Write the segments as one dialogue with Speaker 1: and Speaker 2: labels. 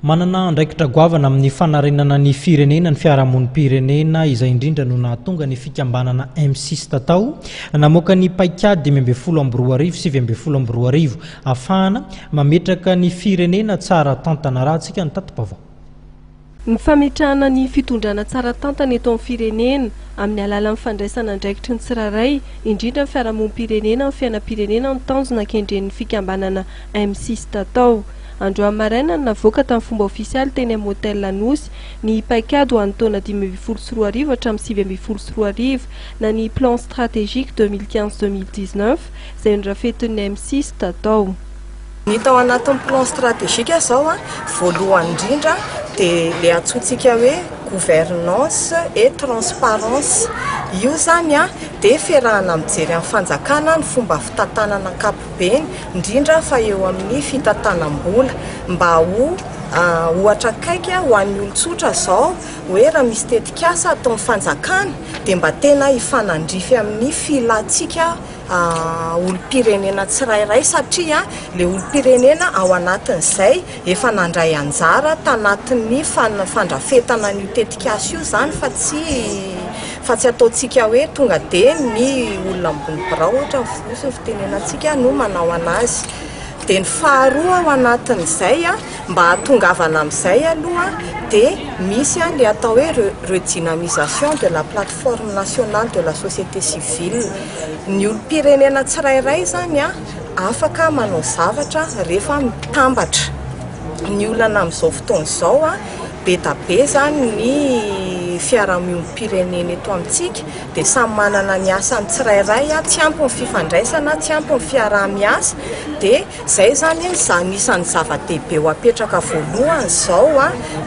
Speaker 1: manana andraikitra goavana amin'ny fanarenana ny firenena ny fiarahamonimpirenena izay indrindra no nahatonga ny fikambanana M6 tatao namoaka ny paikady 2022 afahana mametraka ny firenena tsara tantana raha antsika ny tatopavao.
Speaker 2: Ny fametrahana ny fitondrana tsara tantana eto amin'ny firenena amin'ny alalan'ny fandraisana andraikitry ny tsirairay indrindra ny fiarahamonimpirenena ny fiainam-pirenena ny tanjona kendren'ny fikambanana M6 tatao. Androany maraina navoaka tamin'ny fomba ofisialy teny amin'ny hôtel Lanosy ny paikady ho an'ny taona 2024 hatramin'ny 2024 na ny plan stratégique 2015-2019 izay norafetin'ny M6 tatao.
Speaker 3: Ny tao anatin'ny plan stratégique zao voalohany indrindra dia le antsointsika hoe gouvernance et transparence. Io zany dia fiarahana mijery amin'ny fanjakana ny fomba fitantanana ankapobeny indrindra fa eo amin'ny fitantanam-bola mba ho ohatra kaiky ho an'ny olon-tsotra zao hoe raha misy tetikasa atao amin'ny fanjakana dia mba tena hifanandrify amin'ny filantsika olo-pirenena tsirairay satria le olo-pirenena ao anatin'izay efa nandray anjara tanatin'ny fandrafetana ny tetikasa io zany fa tsy ataontsika hoe tonga dia ny olona ambony birao ohatra fosiny fitenenantsika no manao anazy. Dia ny faharoa ao anatin'izay mba hatongavana amin'izay aloha dia misy le atao hoe redynamisation de la plateforme nationale de la société civile. Ny olo-pirenena tsirairay zany afaka manao zavatra rehefa mitambatra. Ny olana amin'izao fotoana izao be da be zany ny fiarahamonimpirenena eto amintsika dia samy manana ny asany tsirairay tsy ampy ny fifandraisana tsy ampy ny fiaraha-miasa dia izay zany anisan'ny zava-dehibe ho apetraka voalohany izao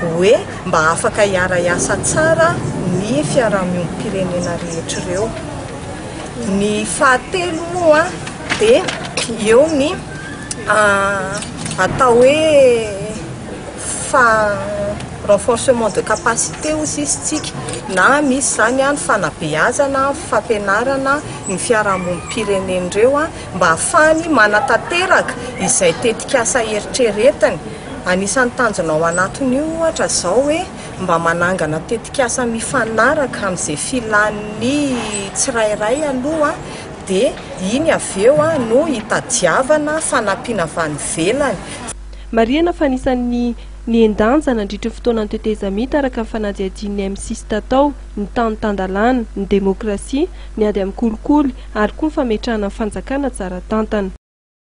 Speaker 3: hoe mba afaka hiara-iasa tsara ny fiarahamonimpirenena rehetra ireo. Ny fahatelo moa dia eo ny atao hoe renforcement de capacité ozy izytsika na misy zany ny fanabeazana fampianarana ny fiarahamonimpirenena ireo mba ahafahany manatanteraka izay tetikasa eritreretiny. Anisan'ny tanjona ao anatin'io ohatra zao hoe mba manangana tetikasa mifanaraka amin'izay filan'ny tsirairay aloha dia iny avy eo no hitadiavana fanampiana avy any ivelany.
Speaker 2: Marihana fa anisan'ny niendanjana nandritra ny fotoana ny tetezamita araka ny fanadihadian'ny M6 tatao ny tany tandalana, ny demokrasia, ny ady amin'ny kolikoly ary koa ny fametrahana ny fanjakana tsara tantana.